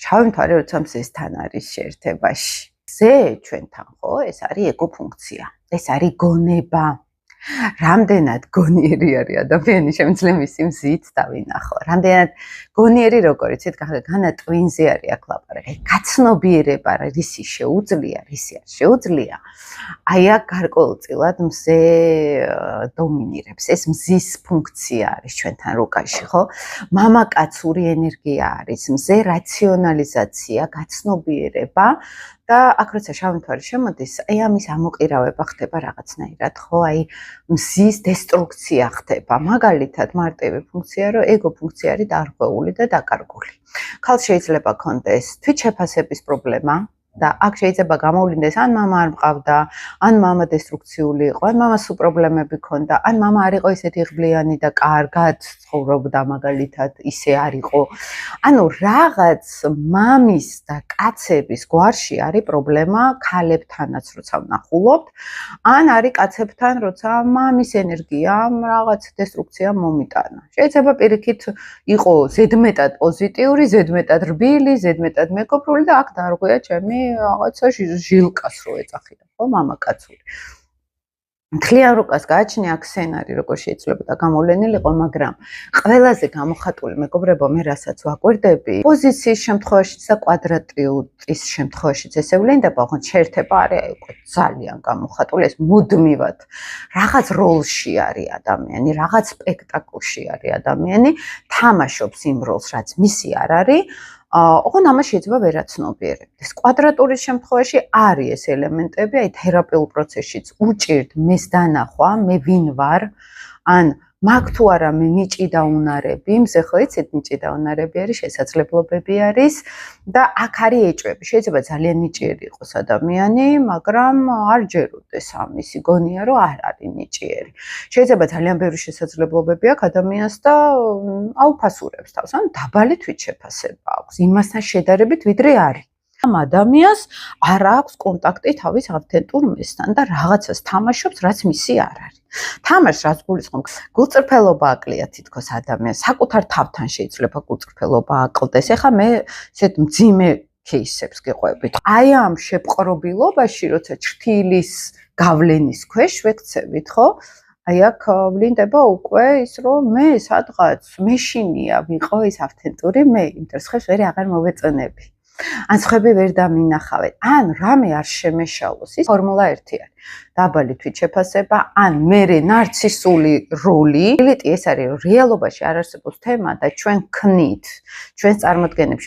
შავი მთვარე როცა მზესთან არის შეერთებაში. მზე ჩვენთან ხო, ეს არის ეგოფუნქცია. ეს არის გონება. რამდენად გონიერი არის ადამიანი, შემიძლია მისი მზით დავინახო. რამდენად გონიერი როგორ იცით, განა ტვინზე არის აქ ლაპარაკი. გაცნობიერება რისი შეუძლია, რისი არ შეუძლია. აი აქ გარკვეულწილად მზე დომინირებს. ეს მზის ფუნქცია არის ჩვენთან რუკაში, ხო? მამაკაცური ენერგია არის, მზე რაციონალიზაცია, გაცნობიერება. და აქ როცა შავი მთვარე შემოდის, აი ამის ამოყირავება ხდება რაღაცნაირად, ხო? აი მზის დესტრუქცია ხდება. მაგალითად, მარტივი ფუნქცია, რომ ეგო ფუნქცია არის დარღვეული და დაკარგული. ქალს შეიძლება ქონდეს თვითშეფასების პრობლემა და აქ შეიძლება გამოვლინდეს ან მამა არ მყავდა, ან მამა დესტრუქციული იყო, ან მამას პრობლემები ქონდა, ან მამა არ იყო ისეთი ღბლიანი და კარგად ცხოვრობდა მაგალითად, ისე არ იყო. ანუ რაღაც მამის და კაცების გვარში არის პრობლემა ქალებთანაც როცა ვნახულობთ, ან არის კაცებთან როცა მამის ენერგიამ რაღაც დესტრუქცია მომიტანა. შეიძლება პირიქით იყო ზედმეტად პოზიტიური, ზედმეტად რბილი, ზედმეტად მეგობრული და აქ დარღვია ჩემი რაღაცა ჟილკას რო ეძახიან, ხო, მამაკაცური. მთლიან რუკას გააჩნია აქ სცენარი, როგორ შეიძლება და გამოვლენილიყო, მაგრამ ყველაზე გამოხატული მეგობრებო, მე რასაც ვაკვირდები, პოზიციის შემთხვევაშიც და კვადრატის შემთხვევაშიც ესე ვლინდება, ოღონდ შეერთება არის უკვე ძალიან გამოხატული, ეს მუდმივად რაღაც როლში არის ადამიანი, რაღაც სპექტაკლში არის ადამიანი, თამაშობს იმ როლს, რაც მისი არ არის. ოღონდ ამას შეიძლება ვერაცნობიერებდეს. კვადრატურის შემთხვევაში არის ეს ელემენტები, აი თერაპიულ პროცესშიც უჭირთ მეს დანახვა, მე ვინ ვარ, ან მაგ თუ არა მე ნიჭი და უნარები, მზე ხო იცით ნიჭი და უნარები არის, შესაძლებლობები არის და აქ არის ეჭვები. შეიძლება ძალიან ნიჭიერი იყოს ადამიანი, მაგრამ არ ჯეროდეს ამისი გონია, რომ არ არის ნიჭიერი. შეიძლება ძალიან ბევრი შესაძლებლობები აქვს ადამიანს და აუფასურებს თავს, ან დაბალი თვითშეფასება აქვს იმასთან შედარებით, ვიდრე არის. ამ ადამიანს არ აქვს კონტაქტი თავის ავთენტურ მესთან და რაღაცას თამაშობს, რაც მისი არ არის. თამაშს რაც გულისხმობს, გულწრფელობა აკლია თითქოს ადამიანს, საკუთარ თავთან შეიძლება გულწრფელობა აკლდეს. ეხლა მე ესეთ მძიმე кейსებს გიყვებით. აი ამ შეპყრობილობაში, როცა ჩრთილის გავლენის ქვეშ ვექცევით, ხო? აი აქ ვლინდება უკვე ის, რომ მე სადღაც მეშინია ვიყო ის ავთენტური მე, იმ დღეს ვერ აღარ მოვეწონები. ან სხვები ვერ დამინახავენ, ან რამე არ შემეშალოს. ის ფორმულა 1 არის. დაბალი თვითშეფასება, ან მერე ნარცისული როლი. ეს არის რეალობაში არ არსებობს თემა და ჩვენ ქნით, ჩვენს წარმოდგენებში